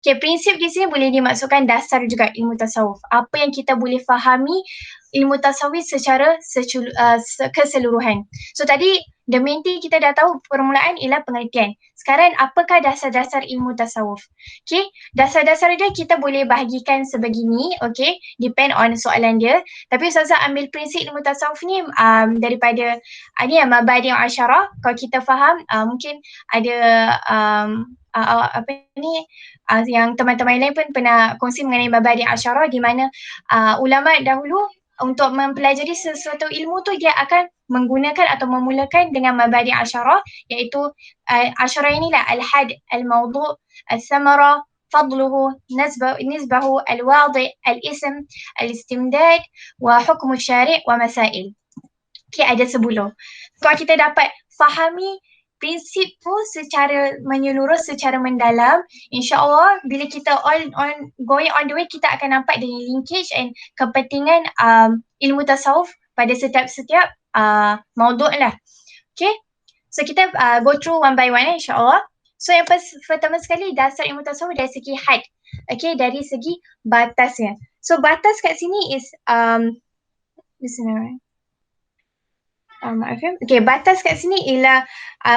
Okay, prinsip di sini boleh dimaksudkan dasar juga ilmu tasawuf. Apa yang kita boleh fahami ilmu tasawuf secara keseluruhan. So tadi the main thing kita dah tahu permulaan ialah pengertian. Sekarang apakah dasar-dasar ilmu tasawuf? Okay, dasar-dasar dia kita boleh bahagikan sebegini, okay, depend on soalan dia. Tapi Ustazah ambil prinsip ilmu tasawuf ni daripada ni Mabadi' Asyarah. Kalau kita faham, mungkin ada apa ni yang teman-teman lain pun pernah kongsi mengenai Mabadi' Asyarah di mana ulama dahulu untuk mempelajari sesuatu ilmu tu dia akan menggunakan atau memulakan dengan Mabadi' Asyarah, iaitu Asyarah inilah al-had, al-mawdu', al-samara, فضله نسبه الواضع الاسم الاستمداد وحكم الشارع ومسائل. Okay, ada 10. Kalau kita dapat fahami prinsip tu secara menyeluruh, secara mendalam, insyaAllah bila kita going on the way, kita akan nampak the linkage and kepentingan ilmu tasawuf pada setiap maudhu' lah. Okay, so kita go through one by one insyaAllah. So yang pertama sekali, dasar ilmu tasawuf dari segi had. Okay, dari segi batasnya. So batas kat sini is maaf ya. Okay, batas kat sini ialah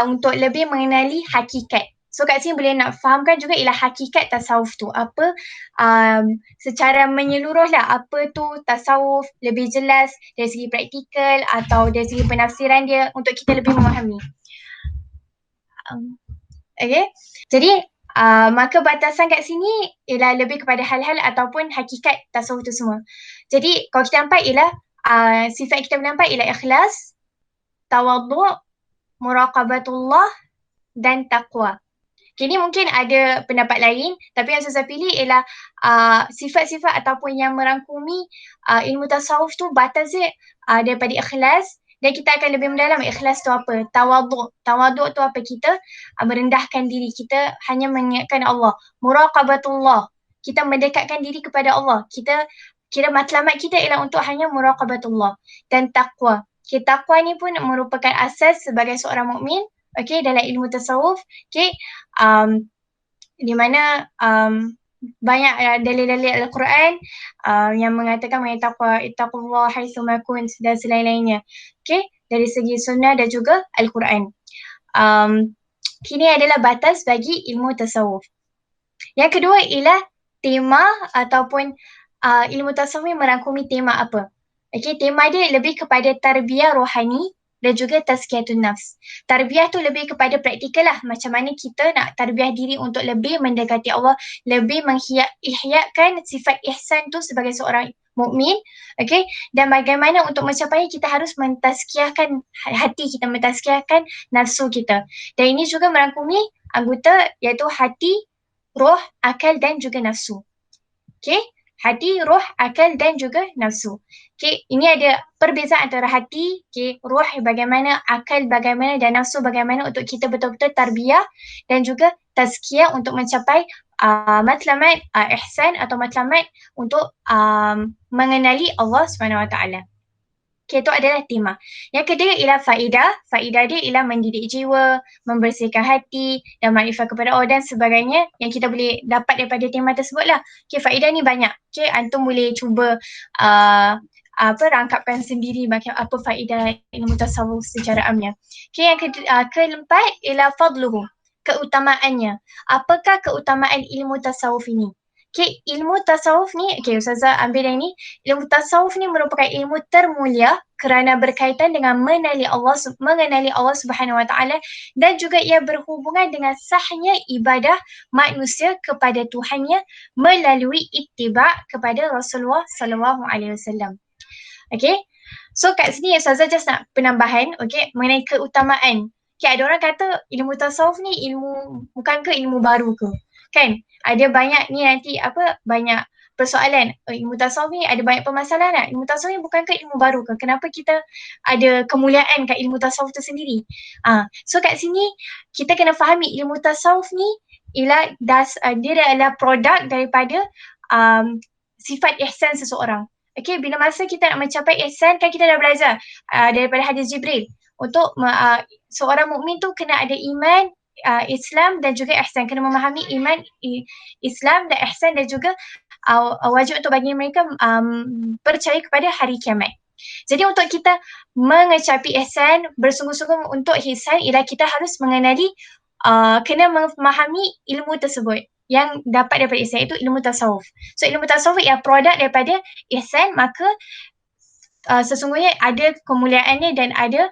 untuk lebih mengenali hakikat. So kat sini boleh nak fahamkan juga ialah hakikat tasawuf tu. Apa secara menyeluruh lah, apa tu tasawuf lebih jelas dari segi praktikal atau dari segi penafsiran dia untuk kita lebih memahami. Okay, jadi maka batasan kat sini ialah lebih kepada hal-hal ataupun hakikat tasawuf tu semua. Jadi kalau kita nampak ialah sifat kita nampak ialah ikhlas, tawadhu', muraqabatullah dan taqwa. Kini mungkin ada pendapat lain, tapi yang saya pilih ialah sifat-sifat ataupun yang merangkumi ilmu tasawuf tu batasnya daripada ikhlas, dan kita akan lebih mendalam ikhlas tu apa, tawadhu'. Tawadhu' tu apa, kita merendahkan diri, kita hanya mengingatkan Allah. Muraqabatullah, kita mendekatkan diri kepada Allah. Kita kira matlamat kita ialah untuk hanya muraqabatullah. Dan taqwa. Okay, taqwa ni pun merupakan asas sebagai seorang mukmin, okay, dalam ilmu tasawuf. Okay, di mana banyak dalil-dalil Al-Quran yang mengatakan mengenai taqwa, ittaqullah haitsuma kunt dan selain-lainnya. Okay, dari segi sunnah dan juga Al-Quran. Kini adalah batas bagi ilmu tasawuf. Yang kedua ialah tema ataupun ilmu tasawuf merangkumi tema apa. Okay, tema dia lebih kepada tarbiyah rohani dan juga tazkiyatun nafs. Tarbiyah tu lebih kepada praktikal lah. Macam mana kita nak tarbiyah diri untuk lebih mendekati Allah, lebih ihyakan sifat ihsan tu sebagai seorang mukmin, okay? Dan bagaimana untuk mencapai kita harus mentazkiyahkan hati kita, mentazkiyahkan nafsu kita. Dan ini juga merangkumi anggota iaitu hati, roh, akal dan juga nafsu. Okay? Hati, roh, akal dan juga nafsu. Okay, ini ada perbezaan antara hati, okay, roh bagaimana, akal bagaimana dan nafsu bagaimana untuk kita betul-betul tarbiyah dan juga tazkiyah untuk mencapai matlamat ihsan atau matlamat untuk mengenali Allah SWT. Okay, itu adalah tema. Yang kedua ialah faedah. Faedah dia ialah mendidik jiwa, membersihkan hati dan makrifat kepada Allah dan sebagainya yang kita boleh dapat daripada tema tersebut lah. Okay, faedah ni banyak. Okay, antum boleh cuba rangkapkan sendiri apa faedah ilmu tasawuf secara amnya. Okay, yang keempat ialah fadluhu, keutamaannya. Apakah keutamaan ilmu tasawuf ini? Okay, ilmu tasawuf ni, okay, Ustazah ambil yang ni. Ilmu tasawuf ni merupakan ilmu termulia kerana berkaitan dengan mengenali Allah Subhanahu Wa Taala dan juga ia berhubungan dengan sahnya ibadah manusia kepada Tuhannya melalui ittiba' kepada Rasulullah Sallallahu Alaihi Wasallam. Okay, so kat sini Ustazah just nak penambahan, okay, mengenai keutamaan. Okay, ada orang kata ilmu tasawuf ni bukan ke ilmu baru ke? Kan? Ada banyak ni nanti banyak persoalan. Ilmu tasawuf ni ada banyak permasalahan tak? Ilmu tasawuf ni bukan ke ilmu baru ke? Kenapa kita ada kemuliaan kat ilmu tasawuf tu sendiri? So kat sini kita kena fahami ilmu tasawuf ni ialah dia adalah produk daripada sifat ihsan seseorang. Okay, bila masa kita nak mencapai ihsan, kan kita dah belajar daripada hadis Jibril. Untuk seorang mukmin tu kena ada iman, Islam dan juga ihsan, kena memahami iman, Islam dan ihsan, dan juga wajib untuk bagi mereka percaya kepada hari kiamat. Jadi untuk kita mengecapi ihsan, bersungguh-sungguh untuk ihsan, ialah kita harus mengenali, kena memahami ilmu tersebut yang dapat daripada ihsan, itu ilmu tasawuf. So ilmu tasawuf ialah produk daripada ihsan, maka sesungguhnya ada kemuliaannya dan ada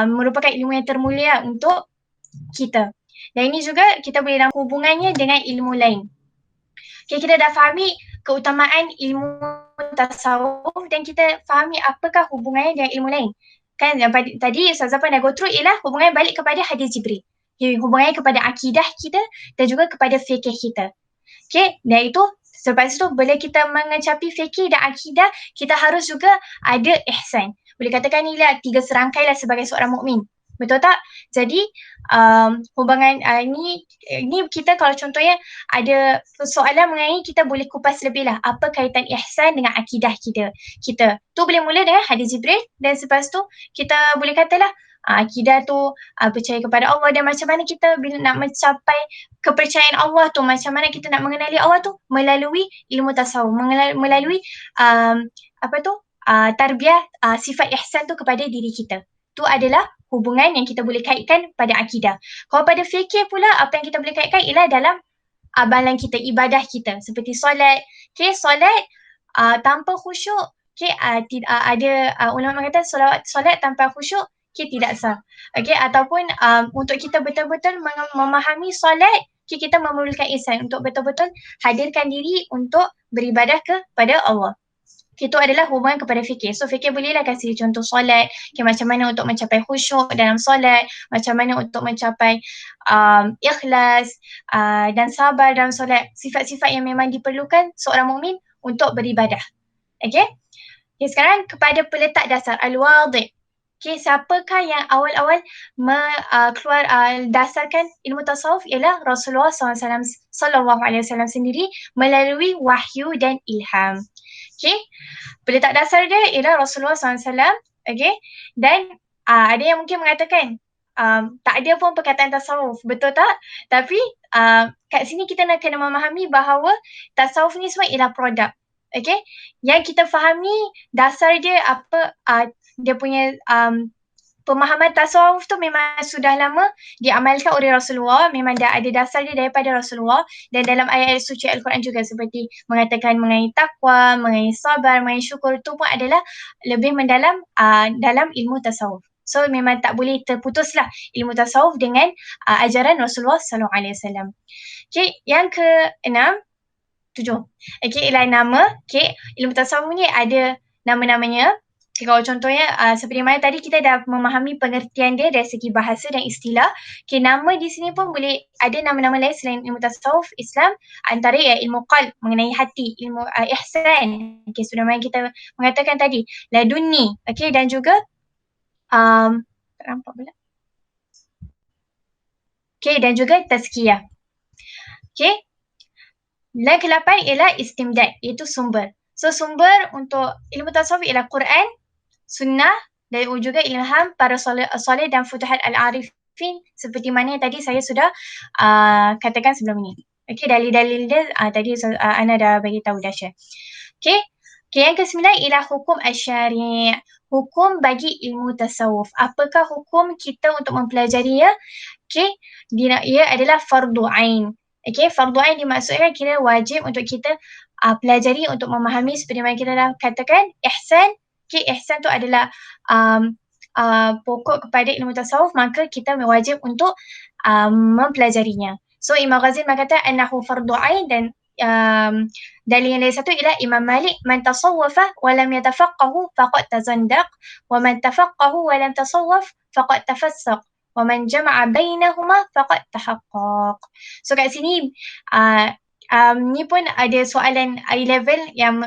merupakan ilmu yang termulia untuk kita. Dan ini juga kita boleh dalam hubungannya dengan ilmu lain. Okay, kita dah fahami keutamaan ilmu tasawuf dan kita fahami apakah hubungannya dengan ilmu lain. Kan yang tadi Ustazah dah go through ialah hubungannya balik kepada hadis Jibril. Okay, hubungannya kepada akidah kita dan juga kepada fikih kita. Okay, dan itu selepas itu bila kita mengecapi fikih dan akidah, kita harus juga ada ihsan. Boleh katakan inilah 3 serangkai lah sebagai seorang mukmin. Betul tak? Jadi hubungan ini kita kalau contohnya ada soalan mengenai, kita boleh kupas lebih lah apa kaitan ihsan dengan akidah kita. Tu boleh mula dengan hadis Jibril dan selepas tu kita boleh katalah akidah tu percaya kepada Allah, dan macam mana kita bila nak mencapai kepercayaan Allah tu, macam mana kita nak mengenali Allah tu melalui ilmu tasawuf, melalui tarbiyah sifat ihsan tu kepada diri kita. Tu adalah hubungan yang kita boleh kaitkan pada akidah. Kalau pada fikih pula, apa yang kita boleh kaitkan ialah dalam amalan kita, ibadah kita, seperti solat. Okay, solat tanpa khusyuk, okay, ada ulama kata solat tanpa khusyuk, okay, tidak sah. Okay, ataupun untuk kita betul-betul memahami solat, okay, kita memerlukan ihsan untuk betul-betul hadirkan diri untuk beribadah kepada Allah. Itu adalah hubungan kepada fikir. So fikir bolehlah kasih contoh solat, okay, macam mana untuk mencapai khusyuk dalam solat, macam mana untuk mencapai ikhlas dan sabar dalam solat, sifat-sifat yang memang diperlukan seorang mukmin untuk beribadah. Okay, sekarang kepada peletak dasar al-wadih. Okay, siapakah yang awal-awal keluar dasarkan ilmu tasawuf ialah Rasulullah SAW sendiri melalui wahyu dan ilham. Okay, peletak dasar dia ialah Rasulullah SAW. Okay, dan ada yang mungkin mengatakan tak ada pun perkataan tasawuf, betul tak? Tapi kat sini kita nak kena memahami bahawa tasawuf ni semua ialah produk. Okay, yang kita fahami dasar dia apa, dia punya pemahaman tasawuf tu memang sudah lama diamalkan oleh Rasulullah, memang dah ada dasar dia daripada Rasulullah, dan dalam ayat-ayat suci Al-Quran juga seperti mengatakan mengenai takwa, mengenai sabar, mengenai syukur, tu pun adalah lebih mendalam dalam ilmu tasawuf. So memang tak boleh terputuslah ilmu tasawuf dengan ajaran Rasulullah SAW. Okay, yang ke-6, 7. Okay, ialah nama. Okay, ilmu tasawuf ni ada nama-namanya. Okay, kalau contohnya seperti mana tadi kita dah memahami pengertian dia dari segi bahasa dan istilah. Okay, nama di sini pun boleh ada nama-nama lain selain ilmu tasawuf Islam, antara ilmu qalb, mengenai hati, ilmu ihsan. Okay, sudah kita mengatakan tadi, laduni. Okay, dan juga tak nampak pula. Okay, dan juga tazkiyah. Okay, dan ke-8 ialah istimdad, iaitu sumber. So sumber untuk ilmu tasawuf ialah Quran, sunnah, dan juga ilham para soleh dan futuhat al-arifin, seperti mana yang tadi saya sudah katakan sebelum ini. Okay, dalil-dalil dia tadi Ana dah bagi tahu, dah share. Okay, yang ke-9 ialah hukum asy-syari', hukum bagi ilmu tasawuf. Apakah hukum kita untuk mempelajarinya? Okay, ia adalah fardu ain. Okay, fardu ain dimaksudkan kira wajib untuk kita pelajari untuk memahami, seperti mana kita dah katakan ihsan. Okay, ihsan tu adalah pokok kepada ilmu tasawuf, maka kita wajib untuk mempelajarinya. So Imam Ghazali berkata annahu fardu ain, dan dalil yang lain satu ialah Imam Malik, man tasawwafa wa lam yatafaqqahu faqad tazandaq, wa man tafaqqahu wa lam tasawwaf faqad tafassaq, wa man jama'a bainahuma faqad tahaqqaq. So kat sini ni pun ada soalan A-level yang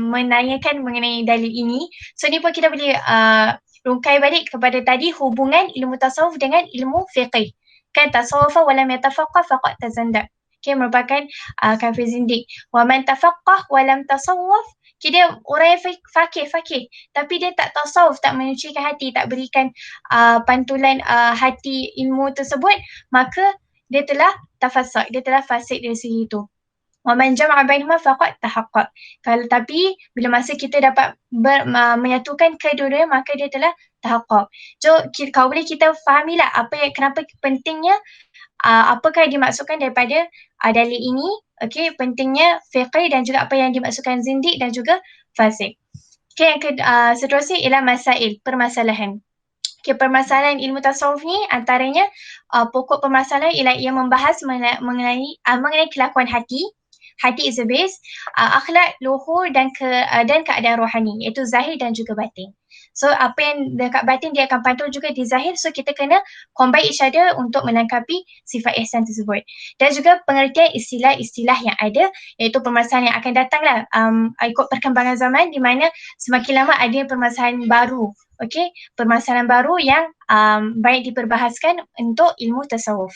menanyakan mengenai dalil ini. So ni pun kita boleh rungkai balik kepada tadi hubungan ilmu tasawuf dengan ilmu fiqih. Kan tasawwafa wa lam yatafaqqah faqad tazandaq. Okay, merupakan kafir zindik. Wa man tafaqqah wa lam tasawwaf, okay, dia orang yang fakih, tapi dia tak tasawuf, tak menyucikan hati, tak berikan pantulan hati ilmu tersebut, maka dia telah tafassak, dia telah fasik dari segi itu. Wa man jama'a bainahuma faqad tahaqqaq. Kalau tapi bila masa kita dapat menyatukan kedua-duanya, maka dia telah tahaqqaq. So kalau boleh kita fahamilah kenapa pentingnya apakah yang dimaksudkan daripada dalil ini, okey, pentingnya fiqh dan juga apa yang dimaksudkan zindik dan juga fasik. Okey, yang seterusnya ialah masail, permasalahan. Okay, permasalahan ilmu tasawuf ni antaranya pokok permasalahan ialah ia membahas mengenai kelakuan hati. Hati is the base, akhlak, luhur dan keadaan rohani, iaitu zahir dan juga batin. So apa yang dekat batin dia akan pantul juga di zahir, so kita kena combine each other untuk melengkapi sifat ihsan tersebut. Dan juga pengertian istilah-istilah yang ada, iaitu permasalahan yang akan datanglah ikut perkembangan zaman, di mana semakin lama ada permasalahan baru. Okay, permasalahan baru yang banyak diperbahaskan untuk ilmu tasawuf.